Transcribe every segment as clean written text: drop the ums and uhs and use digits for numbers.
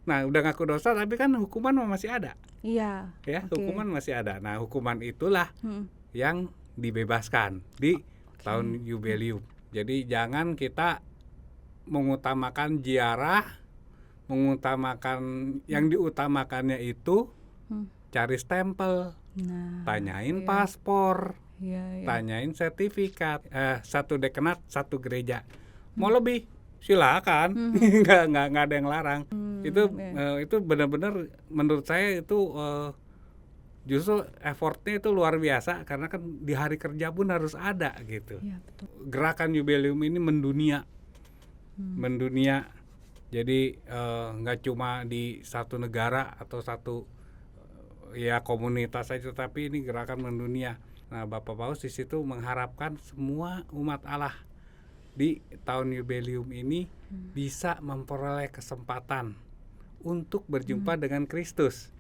Nah, udah ngaku dosa tapi kan hukuman masih ada. Iya. Ya, Oke. hukuman masih ada. Nah, hukuman itulah yang dibebaskan di tahun Yubelium. Jadi jangan kita mengutamakan ziarah, mengutamakan yang diutamakannya itu cari stempel, Nah, tanyain iya. paspor, Iya. tanyain sertifikat. Satu dekanat, satu gereja. Mau lebih silakan, nggak ada yang larang. Itu benar-benar menurut saya itu justru effortnya itu luar biasa karena kan di hari kerja pun harus ada gitu. Iya, betul. Gerakan Yubelium ini mendunia. Jadi nggak cuma di satu negara atau satu ya komunitas saja, tapi ini gerakan mendunia. Nah, Bapak Paus di situ mengharapkan semua umat Allah di tahun Yubelium ini bisa memperoleh kesempatan untuk berjumpa dengan Kristus.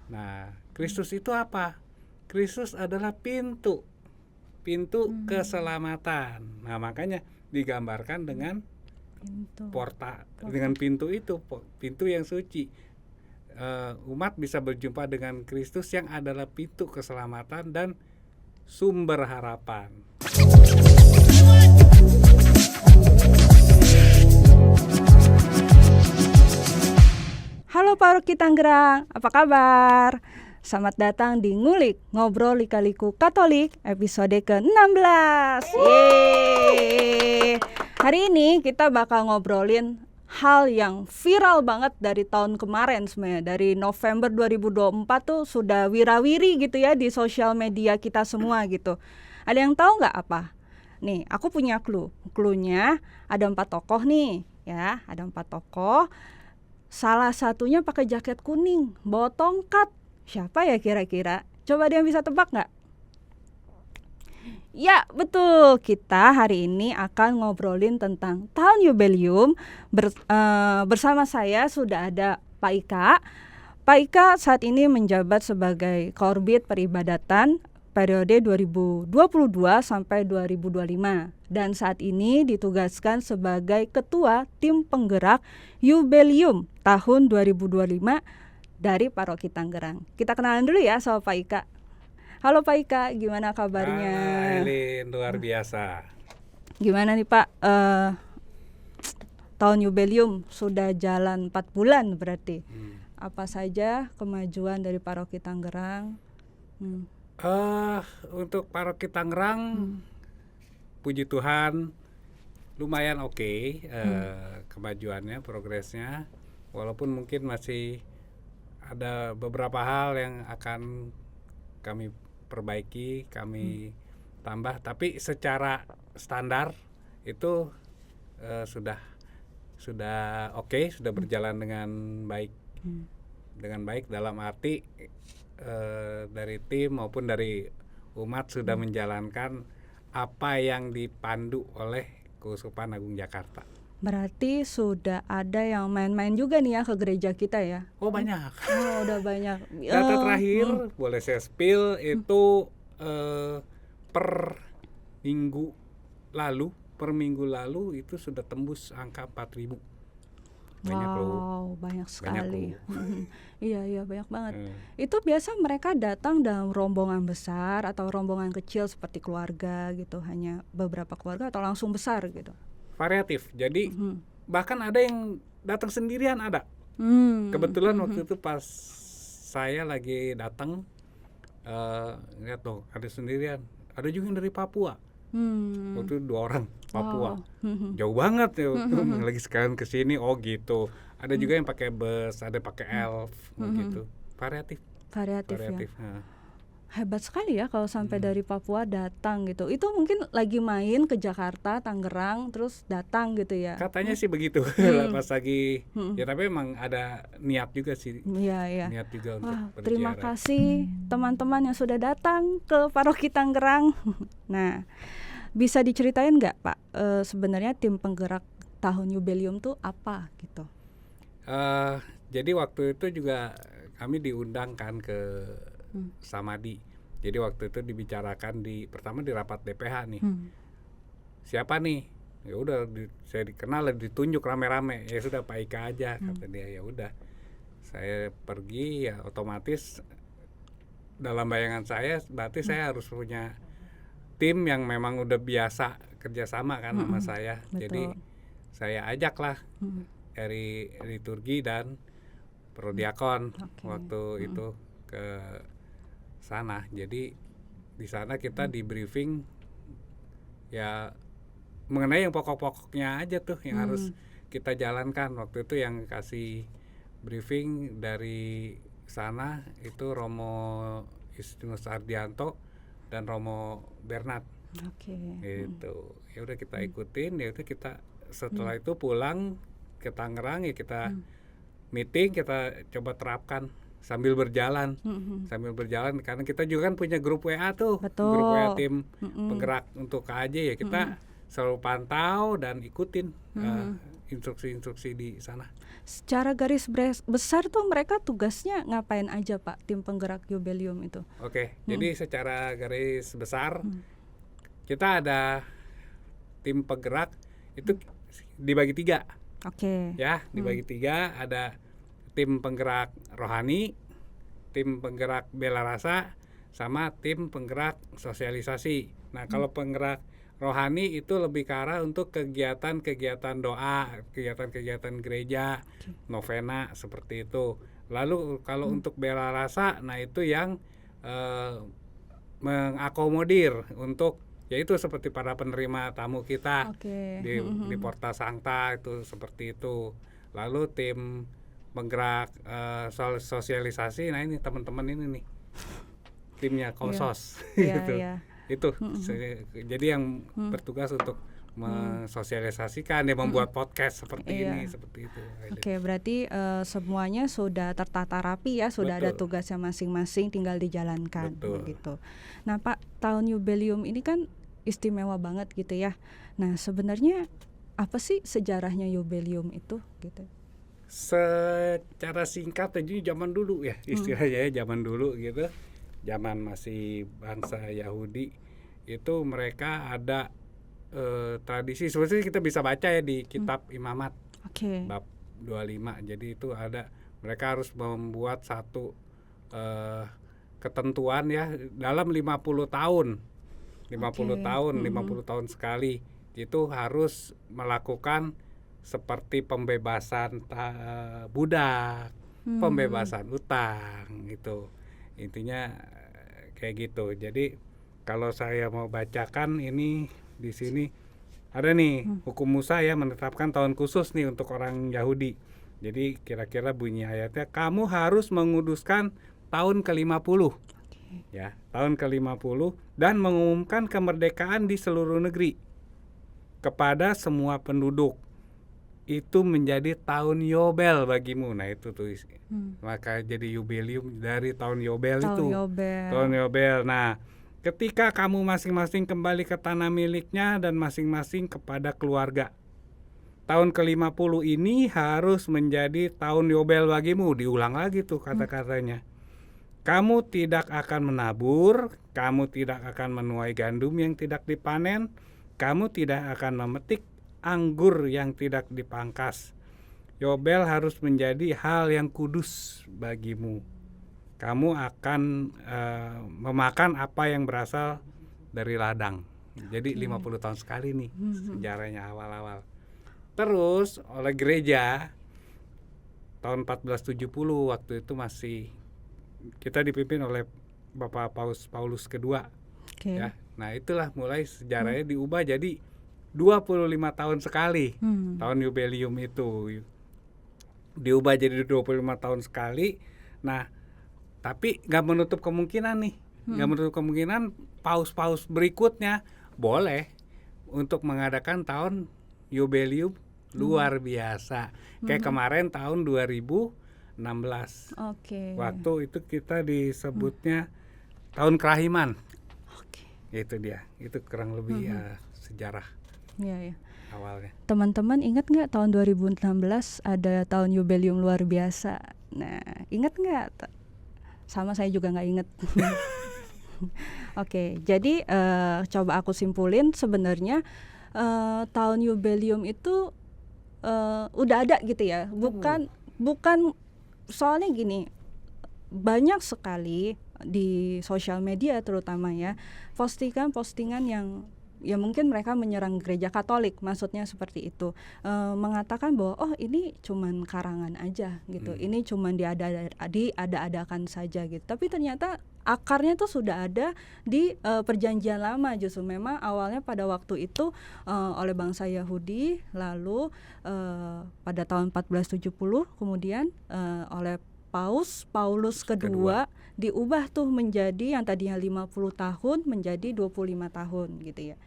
Nah, Kristus itu apa? Kristus adalah pintu keselamatan. Nah, makanya digambarkan dengan dengan pintu itu, pintu yang suci. Umat bisa berjumpa dengan Kristus yang adalah pintu keselamatan dan sumber harapan. Halo Paroki Tangerang, apa kabar? Selamat datang di Ngulik, Ngobrol Lika-Liku Katolik, episode ke-16. Yeay! Hari ini kita bakal ngobrolin hal yang viral banget dari tahun kemarin sebenarnya. Dari November 2024 tuh sudah wirawiri gitu ya di sosial media kita semua gitu. Ada yang tahu nggak apa? Nih, aku punya clue. Cluenya ada 4 tokoh nih, ya. Ada 4 tokoh. Salah satunya pakai jaket kuning, bawa tongkat. Siapa ya kira-kira? Coba dia bisa tebak nggak? Ya, betul. Kita hari ini akan ngobrolin tentang tahun Yubelium. Bersama saya sudah ada Pak Ika. Pak Ika saat ini menjabat sebagai Korbit Peribadatan periode 2022 sampai 2025 dan saat ini ditugaskan sebagai Ketua Tim Penggerak Yubelium tahun 2025 dari Paroki Tangerang. Kita kenalan dulu ya sama Pak Ika. Halo Pak Ika, gimana kabarnya? Elin, luar biasa. Gimana nih Pak, tahun Yubelium sudah jalan 4 bulan berarti. Apa saja kemajuan dari Paroki Tangerang? Untuk Paroki Tangerang, puji Tuhan lumayan oke, kemajuannya, progresnya. Walaupun mungkin masih ada beberapa hal yang akan kami perbaiki, kami tambah. Tapi secara standar itu sudah oke, sudah berjalan dengan baik. Dengan baik dalam arti dari tim maupun dari umat sudah menjalankan apa yang dipandu oleh Keuskupan Agung Jakarta. Berarti sudah ada yang main-main juga nih ya ke gereja kita ya? Oh, banyak. Oh, udah banyak. Data terakhir boleh saya spill itu per minggu lalu itu sudah tembus angka 4.000. Banyak loh. Wow, banyak sekali. Iya, banyak banget. Hmm. Itu biasa mereka datang dalam rombongan besar atau rombongan kecil seperti keluarga gitu, hanya beberapa keluarga atau langsung besar gitu? Variatif. Jadi bahkan ada yang datang sendirian ada. Kebetulan waktu itu pas saya lagi datang, lihat tuh ada sendirian. Ada juga yang dari Papua. Waktu itu 2 orang Papua. Jauh banget ya. Lagi sekalian kesini, oh gitu. Ada juga yang pakai bus, ada pakai elf, gitu. Variatif. Variatif. Ya. Hebat sekali ya kalau sampai dari Papua datang gitu. Itu mungkin lagi main ke Jakarta, Tangerang, terus datang gitu ya? Katanya sih begitu. Pas lagi, ya tapi emang ada niat juga sih. Iya. Niat juga untuk berziarah. Terima kasih teman-teman yang sudah datang ke Paroki Tangerang. Nah, bisa diceritain nggak Pak, sebenarnya tim penggerak tahun Yubelium tuh apa gitu? Jadi waktu itu juga kami diundang kan ke Samadi. Jadi waktu itu dibicarakan pertama di rapat DPH nih. Siapa nih Ya udah saya dikenal, ditunjuk rame-rame. Ya sudah Pak Ika aja kata dia. Ya udah. Saya pergi ya otomatis dalam bayangan saya berarti saya harus punya tim yang memang udah biasa kerjasama kan sama saya. Betul. Jadi saya ajaklah dari liturgi dan prodiakon waktu itu ke sana. Jadi di sana kita di briefing ya mengenai yang pokok-pokoknya aja tuh yang harus kita jalankan. Waktu itu yang kasih briefing dari sana itu Romo Justinus Ardianto dan Romo Bernard. Gitu. Ya udah kita ikutin, ya udah kita setelah itu pulang ke Tangerang ya kita meeting, kita coba terapkan sambil berjalan. Sambil berjalan karena kita juga kan punya grup WA tuh. Betul. Grup WA tim penggerak untuk KAJ ya kita selalu pantau dan ikutin instruksi-instruksi di sana. Secara garis besar tuh mereka tugasnya ngapain aja Pak, tim penggerak Yubelium itu? Oke, jadi secara garis besar kita ada tim penggerak itu dibagi 3. Ya, dibagi 3, ada tim penggerak rohani, tim penggerak bela rasa, sama tim penggerak sosialisasi. Nah, kalau penggerak rohani itu lebih ke arah untuk kegiatan-kegiatan doa, kegiatan-kegiatan gereja, novena seperti itu. Lalu kalau untuk bela rasa, nah itu yang mengakomodir untuk yaitu seperti para penerima tamu kita di Porta Sancta itu seperti itu. Lalu tim penggerak sosialisasi, nah ini teman-teman ini nih timnya Konsos gitu. Itu jadi yang bertugas untuk mensosialisasikan, dia membuat podcast seperti ini, seperti itu. Berarti semuanya sudah tertata rapi ya, sudah ada tugasnya masing-masing, tinggal dijalankan gitu. Nah Pak, tahun Yubelium ini kan istimewa banget gitu ya. Nah sebenarnya apa sih sejarahnya Yubelium itu gitu? Secara singkat aja zaman dulu ya istilahnya ya, zaman dulu gitu. Zaman masih bangsa Yahudi itu mereka ada tradisi sebenarnya kita bisa baca ya di kitab Imamat bab 25. Jadi itu ada mereka harus membuat satu ketentuan ya dalam 50 tahun 50 tahun sekali itu harus melakukan seperti pembebasan budak, pembebasan utang itu. Intinya kayak gitu. Jadi kalau saya mau bacakan ini di sini ada nih hukum Musa ya menetapkan tahun khusus nih untuk orang Yahudi. Jadi kira-kira bunyi ayatnya kamu harus menguduskan tahun ke-50. Ya, tahun ke-50 dan mengumumkan kemerdekaan di seluruh negeri kepada semua penduduk. Itu menjadi tahun Yobel bagimu. Nah itu tuh maka jadi Yubelium dari tahun Yobel itu. Tahun Yobel. Nah ketika kamu masing-masing kembali ke tanah miliknya dan masing-masing kepada keluarga, tahun ke-50 ini harus menjadi tahun Yobel bagimu. Diulang lagi tuh kata-katanya. Kamu tidak akan menabur, kamu tidak akan menuai gandum yang tidak dipanen, kamu tidak akan memetik anggur yang tidak dipangkas. Yobel harus menjadi hal yang kudus bagimu. Kamu akan memakan apa yang berasal dari ladang. Jadi 50 tahun sekali nih sejarahnya awal-awal. Terus oleh gereja tahun 1470 waktu itu masih kita dipimpin oleh Bapak Paulus kedua. Ya. Nah, itulah mulai sejarahnya diubah jadi 25 tahun sekali. Tahun Yubelium itu diubah jadi 25 tahun sekali. Nah, tapi nggak menutup kemungkinan nih. Nggak menutup kemungkinan paus-paus berikutnya boleh untuk mengadakan tahun Yubelium luar biasa. Kayak kemarin tahun 2016. Waktu itu kita disebutnya tahun kerahiman. Itu dia. Itu kurang lebih sejarah. Iya. Awalnya. Teman-teman ingat nggak tahun 2016 ada tahun Yubelium luar biasa? Nah, ingat nggak? Sama saya juga nggak ingat. Jadi coba aku simpulin sebenarnya tahun jubileum itu udah ada gitu ya. Bukan soalnya gini, banyak sekali di sosial media terutama ya postingan-postingan yang ya mungkin mereka menyerang gereja Katolik, maksudnya seperti itu, mengatakan bahwa oh ini cuman karangan aja gitu, ini cuman diada-adakan saja gitu. Tapi ternyata akarnya tuh sudah ada di perjanjian lama. Justru memang awalnya pada waktu itu oleh bangsa Yahudi, lalu pada tahun 1470 kemudian oleh Paulus kedua diubah tuh menjadi yang tadinya 50 tahun menjadi 25 tahun gitu ya.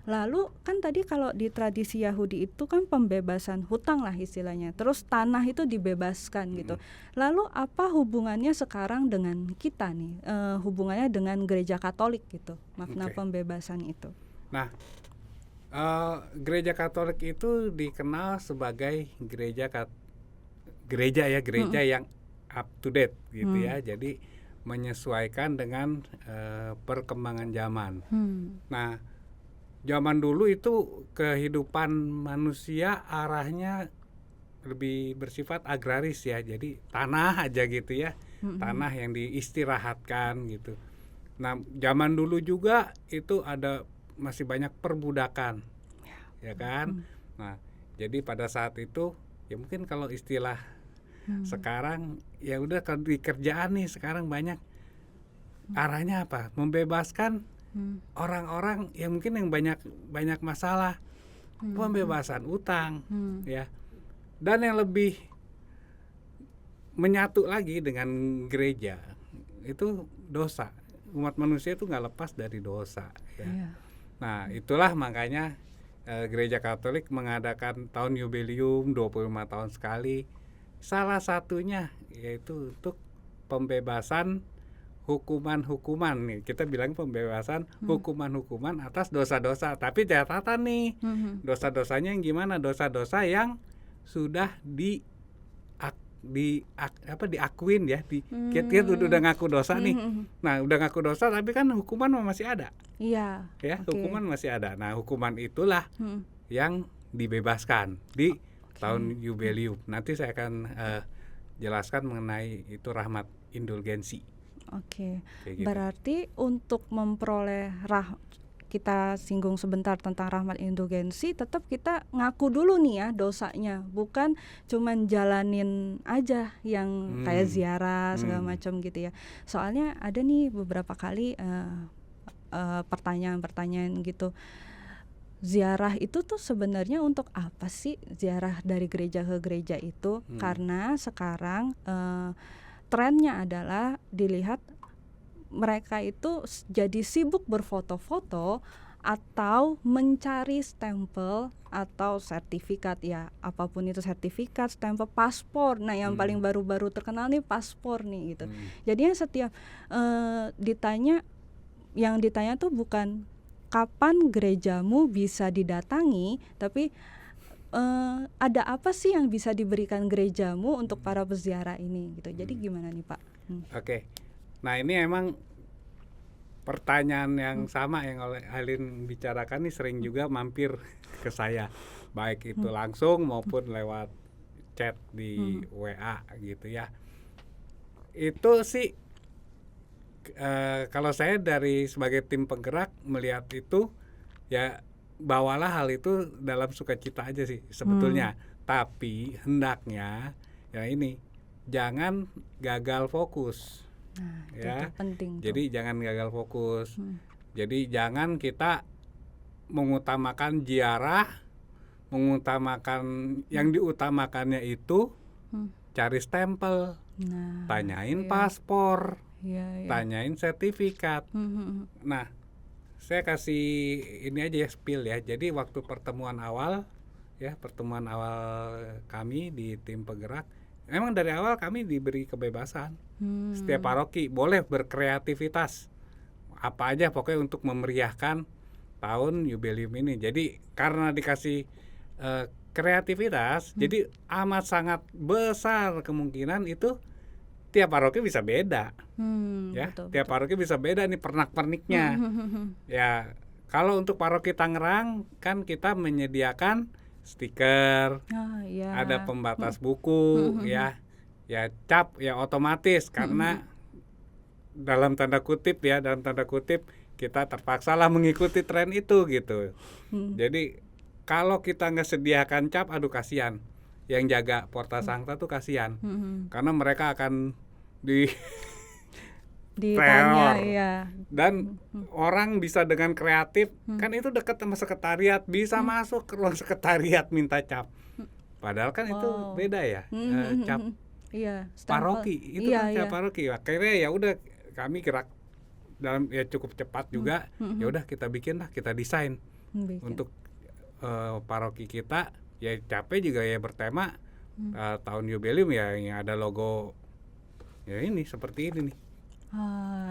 Lalu kan tadi kalau di tradisi Yahudi itu kan pembebasan hutang lah istilahnya, terus tanah itu dibebaskan gitu. Lalu apa hubungannya sekarang dengan kita nih, hubungannya dengan gereja Katolik gitu, makna pembebasan itu? Nah, gereja Katolik itu dikenal sebagai gereja yang up to date gitu ya, jadi menyesuaikan dengan perkembangan zaman. Nah, zaman dulu itu kehidupan manusia arahnya lebih bersifat agraris ya, jadi tanah aja gitu ya, tanah yang diistirahatkan gitu. Nah, zaman dulu juga itu ada masih banyak perbudakan, ya kan. Nah, jadi pada saat itu ya mungkin kalau istilah sekarang ya udah, kalau di kerjaan nih sekarang banyak arahnya apa, membebaskan orang-orang yang mungkin yang banyak masalah, pembebasan utang ya, dan yang lebih menyatu lagi dengan gereja itu dosa. Umat manusia itu nggak lepas dari dosa ya. Nah, itulah makanya gereja Katolik mengadakan tahun jubileum 25 tahun sekali. Salah satunya yaitu untuk pembebasan hukuman-hukuman nih. Kita bilang pembebasan hukuman-hukuman atas dosa-dosa. Tapi catatan nih, dosa-dosanya yang gimana? Dosa-dosa yang sudah diakuin ya, kita udah ngaku dosa nih. Nah, udah ngaku dosa tapi kan hukuman masih ada. Iya. Ya, hukuman masih ada. Nah, hukuman itulah yang dibebaskan di tahun jubileum. Nanti saya akan jelaskan mengenai itu rahmat indulgensi. Oke. Gitu. Berarti untuk memperoleh kita singgung sebentar tentang rahmat indulgensi, tetap kita ngaku dulu nih ya dosanya, bukan cuman jalanin aja yang kayak ziarah segala macam gitu ya. Soalnya ada nih beberapa kali pertanyaan-pertanyaan gitu. Ziarah itu tuh sebenarnya untuk apa sih, ziarah dari gereja ke gereja itu? Karena sekarang trennya adalah dilihat mereka itu jadi sibuk berfoto-foto atau mencari stempel atau sertifikat ya, apapun itu, sertifikat, stempel, paspor. Nah, yang paling baru-baru terkenal nih paspor nih gitu. Jadinya setiap yang ditanya tuh bukan kapan gerejamu bisa didatangi, tapi ada apa sih yang bisa diberikan gerejamu untuk para peziarah ini gitu. Jadi gimana nih Pak? Oke. Nah, ini emang pertanyaan yang sama yang oleh Alin bicarakan nih sering juga mampir ke saya, baik itu langsung maupun lewat chat di WA gitu ya. Itu sih kalau saya sebagai tim penggerak melihat itu ya, bawalah hal itu dalam sukacita aja sih sebetulnya. Tapi hendaknya ya ini, jangan gagal fokus. Nah, ya. Itu penting. Jadi jangan gagal fokus. Jadi jangan kita mengutamakan ziarah, mengutamakan yang diutamakannya itu cari stempel, tanyain paspor, tanyain sertifikat. Nah, saya kasih ini aja ya, spill ya. Jadi waktu pertemuan awal kami di tim penggerak, memang dari awal kami diberi kebebasan. Setiap paroki boleh berkreativitas apa aja pokoknya untuk memeriahkan tahun jubileum ini. Jadi karena dikasih kreativitas, jadi amat sangat besar kemungkinan itu tiap paroki bisa beda. Ya, betul, tiap paroki bisa beda nih pernak-perniknya. Ya, Kalau untuk paroki Tangerang kan kita menyediakan stiker, Iya. ada pembatas buku, ya cap ya otomatis karena dalam tanda kutip kita terpaksalah mengikuti tren itu gitu. Jadi kalau kita nggak sediakan cap, aduh kasihan. Yang jaga Porta Sancta tuh kasihan, karena mereka akan ditanya, teror. iya. Dan orang bisa dengan kreatif, kan itu dekat sama sekretariat, bisa masuk ke ruang sekretariat minta cap. Padahal kan itu beda ya, cap Iya, stempel. paroki itu Iya, kan cap iya. paroki. Akhirnya ya udah kami gerak dalam ya cukup cepat juga. Ya udah kita bikin lah, kita desain Bikin. untuk paroki kita. Ya capek juga ya bertema tahun jubileum ya, yang ada logo ya ini seperti ini nih.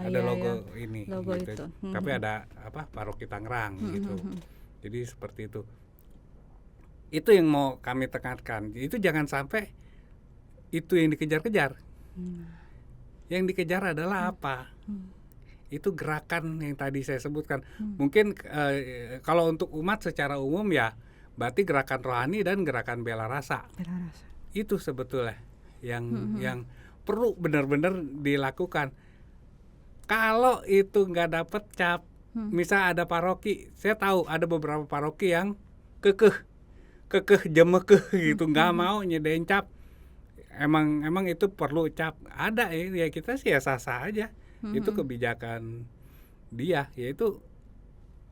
Ada Iya, logo iya. ini Logo gitu. itu. Tapi ada apa paroki Tangerang gitu. Jadi seperti itu. Itu yang mau kami tekankan. Itu jangan sampai itu yang dikejar-kejar. Yang dikejar adalah apa? Itu gerakan yang tadi saya sebutkan. Mungkin kalau untuk umat secara umum ya berarti gerakan rohani dan gerakan bela rasa. Itu sebetulnya yang perlu benar-benar dilakukan. Kalau itu nggak dapet cap, misal ada paroki, saya tahu ada beberapa paroki yang kekeh jemekeh gitu, nggak mau nyedain cap. Emang itu perlu cap. Ada ya kita sih ya sah-sah aja. Itu kebijakan dia, yaitu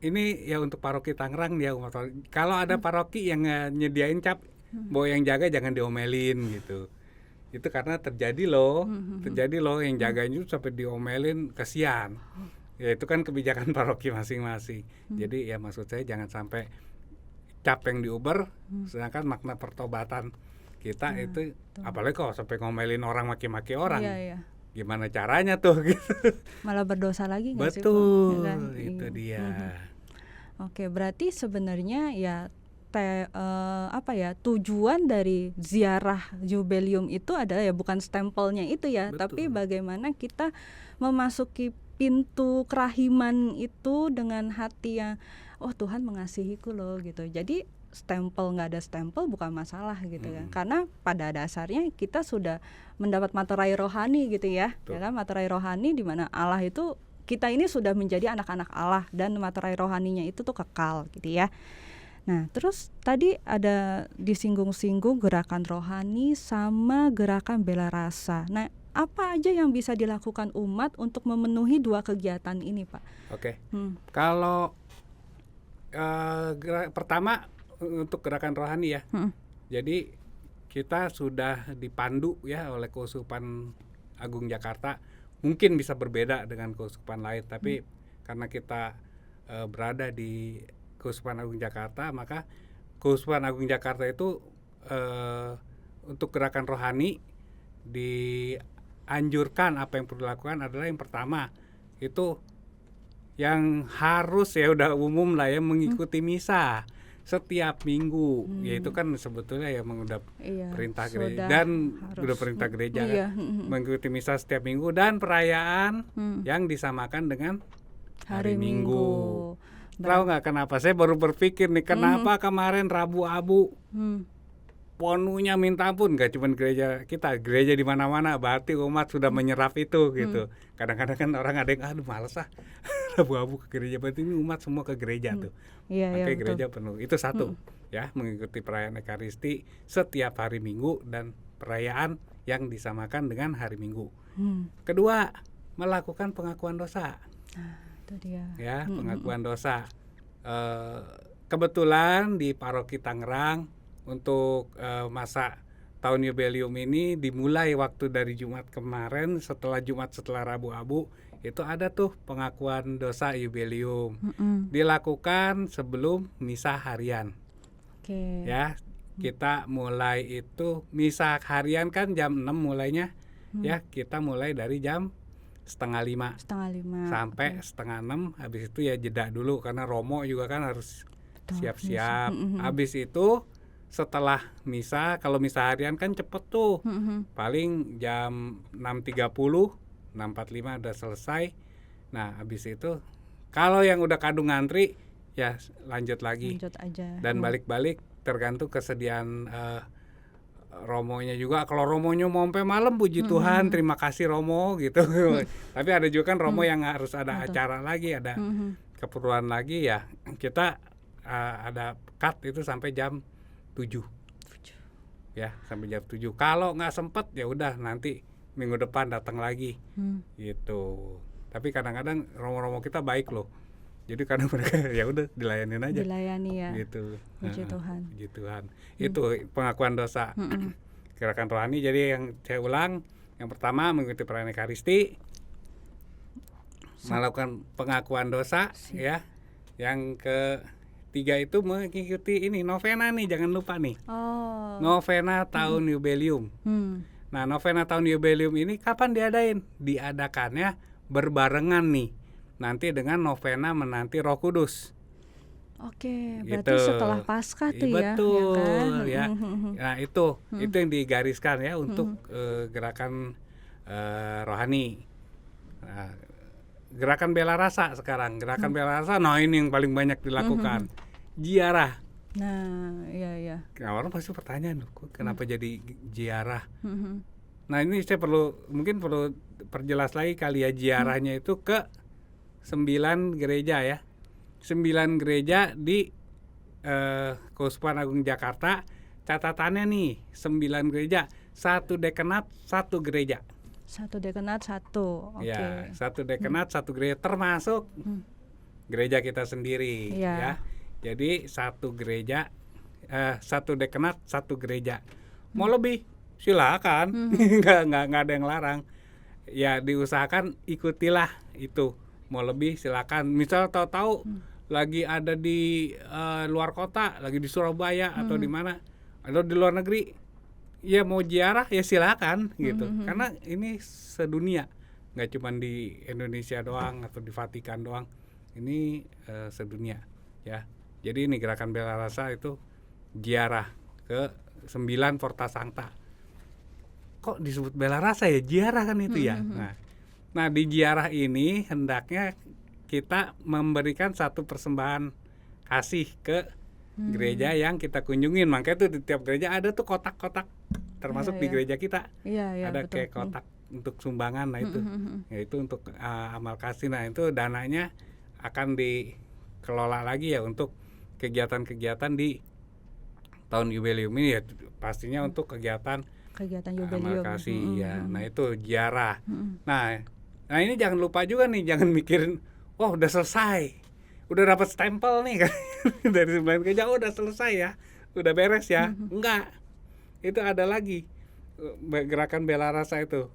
ini ya untuk paroki Tangerang dia. Kalau ada paroki yang nyediain cap, bahwa yang jaga jangan diomelin gitu. Itu karena terjadi loh yang jagain itu sampai diomelin, kasihan. Ya itu kan kebijakan paroki masing-masing. Jadi ya maksud saya jangan sampai cap yang diuber, sedangkan makna pertobatan kita itu apalagi kalau sampai ngomelin orang, maki-maki orang. Iya. Gimana caranya tuh gitu. Malah berdosa lagi nggak sih? Betul, Ya kan? itu dia. Oke, berarti sebenarnya ya tujuan dari ziarah jubileum itu adalah ya bukan stempelnya itu ya, Betul. tapi bagaimana kita memasuki pintu kerahiman itu dengan hati yang Tuhan mengasihiku loh gitu. Jadi stempel nggak ada stempel bukan masalah gitu ya, karena pada dasarnya kita sudah mendapat materai rohani gitu ya. Ya kan, materai rohani di mana Allah itu, kita ini sudah menjadi anak-anak Allah dan materai rohaninya itu tuh kekal gitu ya. Nah, terus tadi ada disinggung-singgung gerakan rohani sama gerakan bela rasa. Nah, apa aja yang bisa dilakukan umat untuk memenuhi dua kegiatan ini, Pak? Oke. Kalau pertama untuk gerakan rohani ya. Jadi kita sudah dipandu ya oleh Keuskupan Agung Jakarta. Mungkin bisa berbeda dengan keuskupan lain, tapi karena kita berada di Keuskupan Agung Jakarta, maka Keuskupan Agung Jakarta itu untuk gerakan rohani dianjurkan, apa yang perlu dilakukan adalah yang pertama itu yang harus ya udah umum lah ya, mengikuti misa setiap minggu. Ya itu kan sebetulnya ya udah perintah gereja dan udah perintah gereja kan, mengikuti misa setiap minggu dan perayaan yang disamakan dengan hari Minggu. Tahu nggak kenapa? Saya baru berpikir nih, kenapa kemarin Rabu Abu penuhnya minta ampun, nggak cuma gereja kita, gereja di mana-mana, berarti umat sudah menyerap itu gitu. Kadang-kadang kan orang ada yang aduh males ah Rabu Abu ke gereja, berarti ini umat semua ke gereja tuh. Makanya gereja penuh. Itu satu ya, mengikuti perayaan Ekaristi setiap hari Minggu dan perayaan yang disamakan dengan hari Minggu. Kedua, melakukan pengakuan dosa. Itu dia. Ya, pengakuan dosa. Kebetulan di Paroki Tangerang untuk masa tahun jubileum ini dimulai waktu dari Jumat kemarin, setelah Rabu Abu itu ada tuh pengakuan dosa jubileum. Dilakukan sebelum misa harian. Ya, kita mulai itu misa harian kan jam 6 mulainya. Ya, kita mulai dari jam setengah 5 sampai setengah 6. Habis itu ya jeda dulu karena romo juga kan harus siap-siap. Habis itu setelah misa, kalau misa harian kan cepet tuh, paling jam 6.30, 6.45 udah selesai. Nah habis itu kalau yang udah kadung ngantri ya lanjut lagi. Lanjut aja. Dan balik-balik tergantung kesediaan romonya juga. Kalau romonya mau sampai malam, puji Tuhan, terima kasih romo gitu. Tapi ada juga kan romo yang harus ada Betul. acara lagi, ada keperluan lagi, ya kita ada cut itu sampai jam 7 ya, sampai jam 7. Kalau nggak sempet ya udah nanti minggu depan datang lagi gitu. Tapi kadang-kadang romo-romo kita baik loh, jadi kadang mereka ya udah dilayanin aja Dilayani ya. gitu. Puji Tuhan. Puji Tuhan. Itu pengakuan dosa. Gerakan rohani. Jadi yang saya ulang, yang pertama mengikuti perayaan Ekaristi, melakukan pengakuan dosa, ya. Yang ketiga itu mengikuti ini novena nih, jangan lupa nih. Novena tahun Yubelium. Nah, novena tahun Yubelium ini kapan diadain? Diadakannya berbarengan nih nanti dengan novena menanti Roh Kudus. Oke, Gitu. berarti setelah Paskah tuh ya. Betul, ya kan? Nah, itu yang digariskan ya untuk gerakan rohani. Nah, gerakan bela rasa sekarang, gerakan bela rasa. Nah, ini yang paling banyak dilakukan. Ziarah. Nah, iya. Nah, orang pasti pertanyaan, kok kenapa jadi ziarah? Nah, ini saya mungkin perlu perjelas lagi kali ya, ziarahnya itu ke 9 gereja ya. 9 gereja di Keuskupan Agung Jakarta. Catatannya nih, 9 gereja, 1 dekanat, 1 gereja. 1 dekanat 1. Oke. Ya, 1 dekanat, 1 gereja, termasuk gereja kita sendiri ya. Jadi 1 gereja, 1 dekanat, 1 gereja. Mau lebih silakan, nggak ada yang larang. Ya diusahakan ikutilah itu. Mau lebih silakan. Misal tahu-tahu lagi ada di luar kota, lagi di Surabaya atau di mana, atau di luar negeri, ya mau ziarah ya silakan gitu. Karena ini sedunia, nggak cuma di Indonesia doang atau di Vatikan doang. Ini sedunia ya. Jadi ini gerakan bela rasa itu ziarah ke 9 Porta Sancta. Kok disebut bela rasa ya? Ziarah kan itu ya. Nah di ziarah ini hendaknya kita memberikan satu persembahan kasih ke gereja yang kita kunjungin. Makanya tuh di tiap gereja ada tuh kotak-kotak, termasuk di gereja kita. Ada betul. Kayak kotak untuk sumbangan. Nah itu, yaitu untuk amal kasih. Nah itu dananya akan dikelola lagi ya untuk kegiatan-kegiatan di tahun Yubelium ini ya, pastinya untuk kegiatan Yubelium. Amal kasih ya. Nah itu ziarah. Nah ini jangan lupa juga nih, jangan mikirin, wah udah selesai, udah dapat stempel nih kan dari 9 gereja, udah selesai ya, udah beres ya. Enggak, itu ada lagi gerakan bela rasa itu,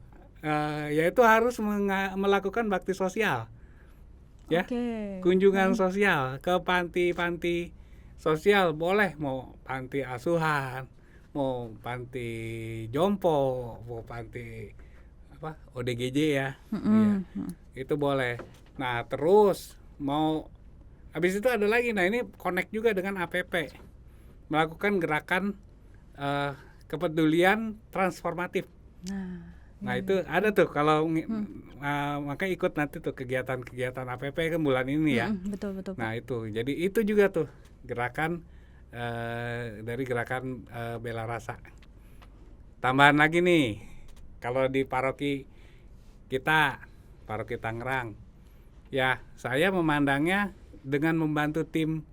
yaitu harus melakukan bakti sosial, ya, kunjungan sosial ke panti-panti sosial, boleh, mau panti asuhan, mau panti jompo, mau panti ODGJ ya, ya, itu boleh. Nah terus mau habis itu ada lagi, nah ini connect juga dengan APP, melakukan gerakan kepedulian transformatif. Nah itu ada tuh kalau maka ikut nanti tuh kegiatan-kegiatan APP kan bulan ini ya. Betul. Nah itu, jadi itu juga tuh gerakan dari gerakan bela rasa. Tambahan lagi nih, kalau di paroki kita, paroki Tangerang, ya saya memandangnya dengan membantu tim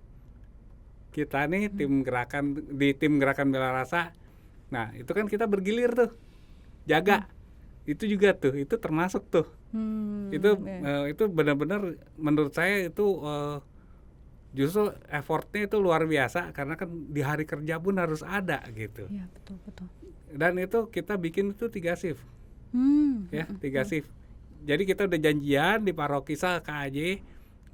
kita nih, tim gerakan bela rasa. Nah itu kan kita bergilir tuh, jaga. Itu juga tuh, itu termasuk tuh. Itu benar-benar menurut saya itu justru effortnya itu luar biasa, karena kan di hari kerja pun harus ada gitu. Iya, betul. Dan itu kita bikin itu 3 shift. Ya, 3 shift. Jadi kita udah janjian di paroki KAJ,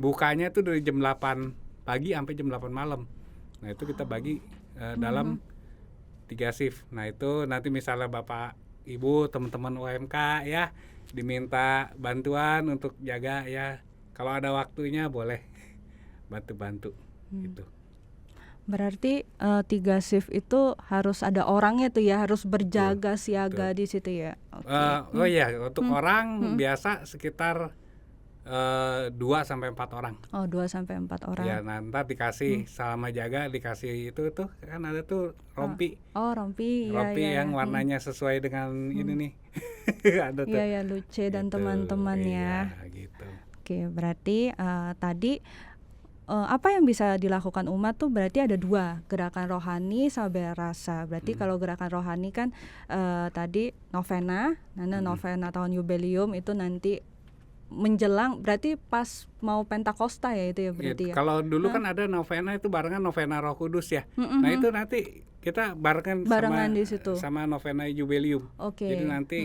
bukanya itu dari jam 8 pagi sampai jam 8 malam. Nah, itu kita bagi dalam 3 shift. Nah, itu nanti misalnya Bapak, Ibu, teman-teman UMK ya, diminta bantuan untuk jaga ya. Kalau ada waktunya boleh bantu-bantu gitu. Berarti 3 shift itu harus ada orangnya tuh ya, harus berjaga siaga di situ ya. Oh iya, untuk orang biasa sekitar 2 sampai 4 orang. Oh, 2 sampai 4 orang. Ya, nah ntar dikasih selama jaga dikasih itu tuh kan ada tuh rompi. Oh, rompi. Rompi Iya, yang iya. warnanya sesuai dengan ini nih. Ada tuh. Iya, ya, Luce dan Gitu. teman-teman ya. Iya, gitu. Oke, berarti tadi apa yang bisa dilakukan umat tuh berarti ada 2, gerakan rohani sama bela rasa. Berarti kalau gerakan rohani kan tadi novena, novena tahun jubileum itu nanti menjelang, berarti pas mau Pentakosta ya itu ya berarti Gitu. ya. Kalau dulu kan ada novena itu barengan novena Roh Kudus ya. Nah itu nanti kita barengan di situ. sama novena jubileum. Oke. Jadi nanti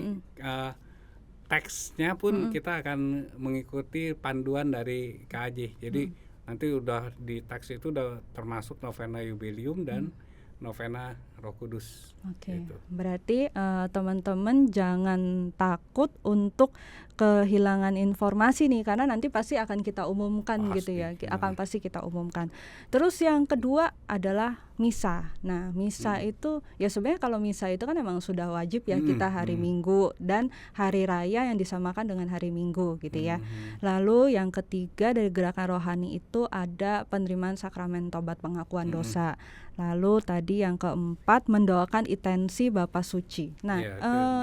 teksnya pun kita akan mengikuti panduan dari KAJ. Jadi nanti udah di teks itu udah termasuk novena jubileum dan novena Roh Kudus. Oke. Gitu. Berarti teman-teman jangan takut untuk kehilangan informasi nih, karena nanti pasti akan kita umumkan gitu ya. Akan pasti kita umumkan. Terus yang kedua adalah misa. Nah, misa itu ya sebenarnya kalau misa itu kan emang sudah wajib ya kita hari Minggu dan hari raya yang disamakan dengan hari Minggu gitu ya. Lalu yang ketiga dari gerakan rohani itu ada penerimaan sakramen tobat pengakuan dosa. Lalu tadi yang keempat mendoakan intensi Bapa Suci. Nah,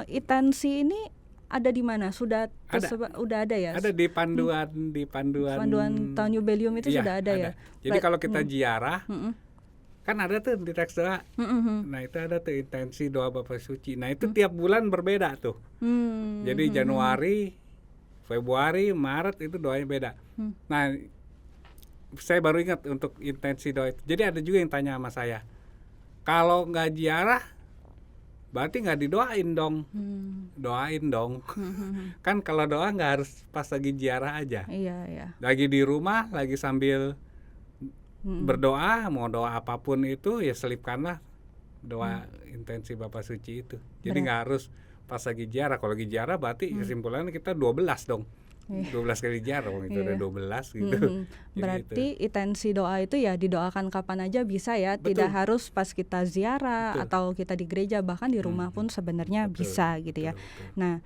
intensi ini ada di mana? Sudah udah ada ya? Ada di panduan tahun jubileum itu sudah ada ya. Jadi kalau kita ziarah kan ada tuh di teks doa. Nah, itu ada tuh intensi doa Bapa Suci. Nah, itu tiap bulan berbeda tuh. Jadi Januari, Februari, Maret itu doanya beda. Nah, saya baru ingat untuk intensi doa itu. Jadi ada juga yang tanya sama saya, kalau nggak ziarah berarti nggak didoain dong. Doain dong. Kan kalau doa nggak harus pas lagi ziarah aja. Iya. Lagi di rumah, lagi sambil berdoa, mau doa apapun itu ya selipkanlah doa intensi Bapa Suci itu. Jadi nggak harus pas lagi ziarah. Kalau lagi ziarah berarti kesimpulannya kita 12 dong. 12 kali ziarah, itu ada 12 gitu. Berarti intensi doa itu ya didoakan kapan aja bisa ya. Tidak harus pas kita ziarah atau kita di gereja, bahkan di rumah pun sebenarnya bisa gitu ya. Nah,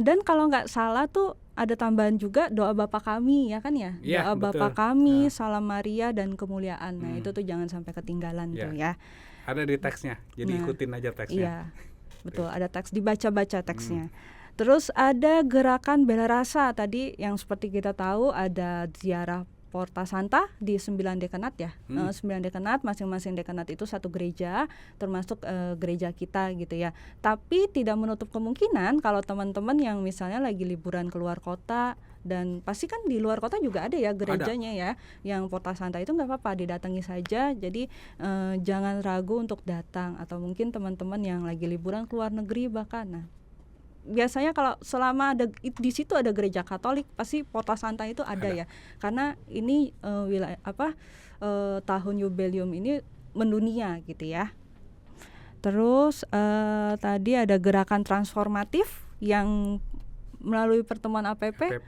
dan kalau nggak salah tuh ada tambahan juga doa Bapa Kami ya kan ya. Doa Bapa Kami, Salam Maria dan kemuliaan. Nah, itu tuh jangan sampai ketinggalan tuh ya. Ada di teksnya. Jadi ikutin aja teksnya. Iya. Betul, ada teks, dibaca-baca teksnya. Terus ada gerakan bela rasa tadi yang seperti kita tahu ada ziarah Porta Santa di 9 dekanat ya. 9 dekanat, masing-masing dekanat itu satu gereja, termasuk gereja kita gitu ya. Tapi tidak menutup kemungkinan kalau teman-teman yang misalnya lagi liburan keluar kota, dan pasti kan di luar kota juga ada ya gerejanya ya, yang Porta Santa itu nggak apa-apa, didatangi saja. Jadi jangan ragu untuk datang, atau mungkin teman-teman yang lagi liburan keluar negeri bahkan. Nah, biasanya kalau selama ada di situ ada gereja Katolik, pasti Porta Santa itu ada ya, karena ini wilayah tahun jubileum ini mendunia gitu ya. Terus tadi ada gerakan transformatif yang melalui pertemuan APP.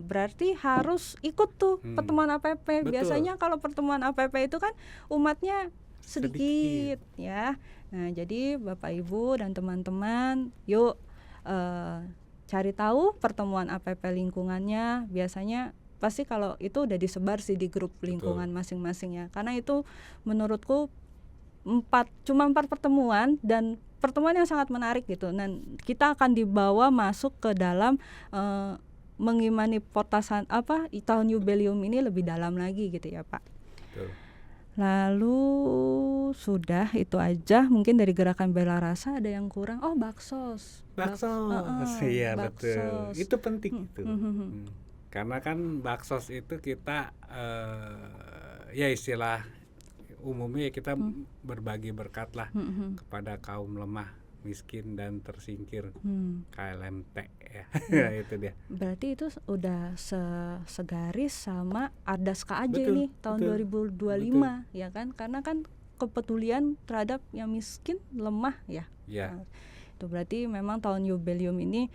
Berarti harus ikut tuh pertemuan APP. Biasanya kalau pertemuan APP itu kan umatnya sedikit ya. Nah, jadi Bapak Ibu dan teman-teman, yuk cari tahu pertemuan APP lingkungannya. Biasanya pasti kalau itu udah disebar sih di grup lingkungan masing-masing ya, karena itu menurutku cuma 4 pertemuan dan pertemuan yang sangat menarik gitu. Dan kita akan dibawa masuk ke dalam mengimani tahun jubileum ini lebih dalam lagi gitu ya Pak. Betul. Lalu sudah itu aja mungkin dari gerakan bela rasa. Ada yang kurang? Oh, baksos. Iya betul. Itu penting itu. Karena kan baksos itu kita ya istilah umumnya kita berbagi berkat lah kepada kaum lemah, miskin dan tersingkir, KLMT ya. Itu dia. Berarti itu udah segaris sama Ardas KAJ nih tahun 2025 ya kan, karena kan kepedulian terhadap yang miskin, lemah ya. Nah, itu berarti memang tahun jubileum ini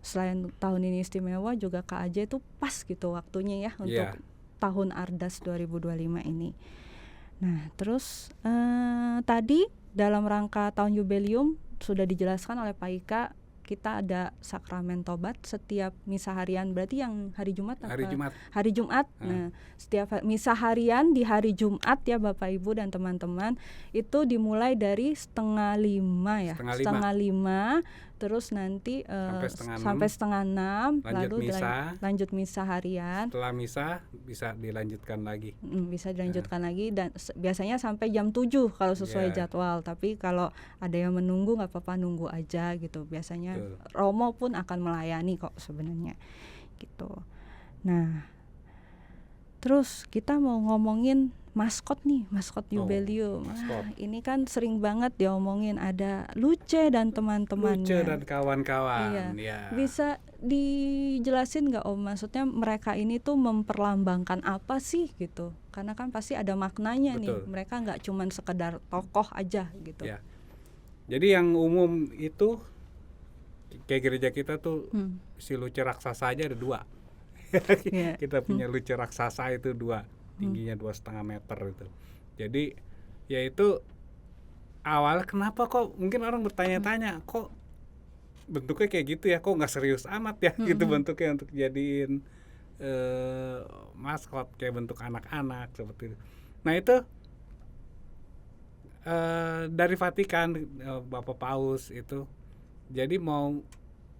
selain tahun ini istimewa, juga KAJ itu pas gitu waktunya ya untuk tahun Ardas 2025 ini. Nah, terus tadi dalam rangka tahun jubileum sudah dijelaskan oleh Pak Ika kita ada sakramen tobat setiap misa harian, berarti yang hari Jumat apa? Hari Jumat. Hari Jumat. Nah, setiap misa harian di hari Jumat ya Bapak Ibu dan teman-teman, itu dimulai dari 4:30 ya. 4:30, terus nanti sampai 5:30, lalu lanjut misa harian. Setelah misa bisa dilanjutkan lagi. Bisa dilanjutkan lagi, dan biasanya sampai jam 7 kalau sesuai jadwal. Tapi kalau ada yang menunggu nggak apa-apa, nunggu aja gitu. Biasanya Romo pun akan melayani kok sebenarnya gitu. Nah, terus kita mau ngomongin maskot nih, maskot jubileum. Ini kan sering banget diomongin, ada Luce dan teman-temannya. Luce dan kawan-kawan. Iya. Bisa dijelasin nggak Om? Maksudnya mereka ini tuh memperlambangkan apa sih gitu? Karena kan pasti ada maknanya. Betul. Nih. Mereka nggak cuman sekedar tokoh aja gitu. Ya. Jadi yang umum itu kayak gereja kita tuh si Luce raksasa aja ada 2. Kita punya Luce raksasa itu 2, tingginya 2,5 meter itu. Jadi ya itu awal kenapa kok mungkin orang bertanya-tanya kok bentuknya kayak gitu ya, kok nggak serius amat ya gitu bentuknya untuk jadiin maskot kayak bentuk anak-anak seperti itu. Nah itu dari Vatikan, Bapak Paus itu jadi mau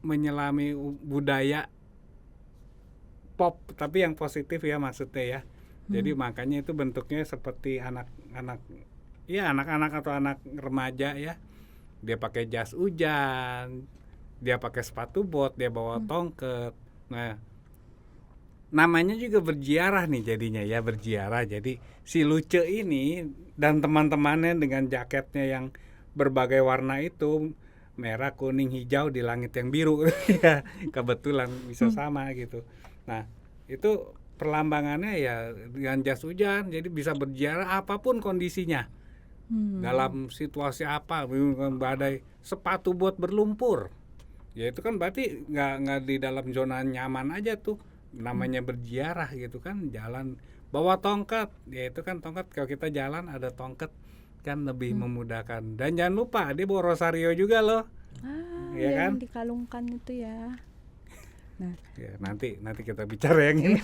menyelami budaya pop tapi yang positif ya maksudnya ya. Jadi makanya itu bentuknya seperti anak-anak atau anak remaja ya. Dia pakai jas hujan, dia pakai sepatu bot, dia bawa tongket. Nah, namanya juga berziarah nih jadinya ya, berziarah. Jadi si Luce ini dan teman-temannya dengan jaketnya yang berbagai warna itu, merah, kuning, hijau di langit yang biru ya, kebetulan bisa sama gitu. Nah, itu perlambangannya ya dengan jas hujan, jadi bisa berziarah apapun kondisinya. Dalam situasi apa, badai, sepatu bot berlumpur. Ya itu kan berarti nggak di dalam zona nyaman aja tuh. Namanya berziarah gitu kan, jalan bawa tongkat. Ya itu kan tongkat, kalau kita jalan ada tongkat kan lebih memudahkan. Dan jangan lupa dia bawa rosario juga loh. Ya kan? Yang dikalungkan itu ya. Nah, ya, nanti kita bicara yang ini.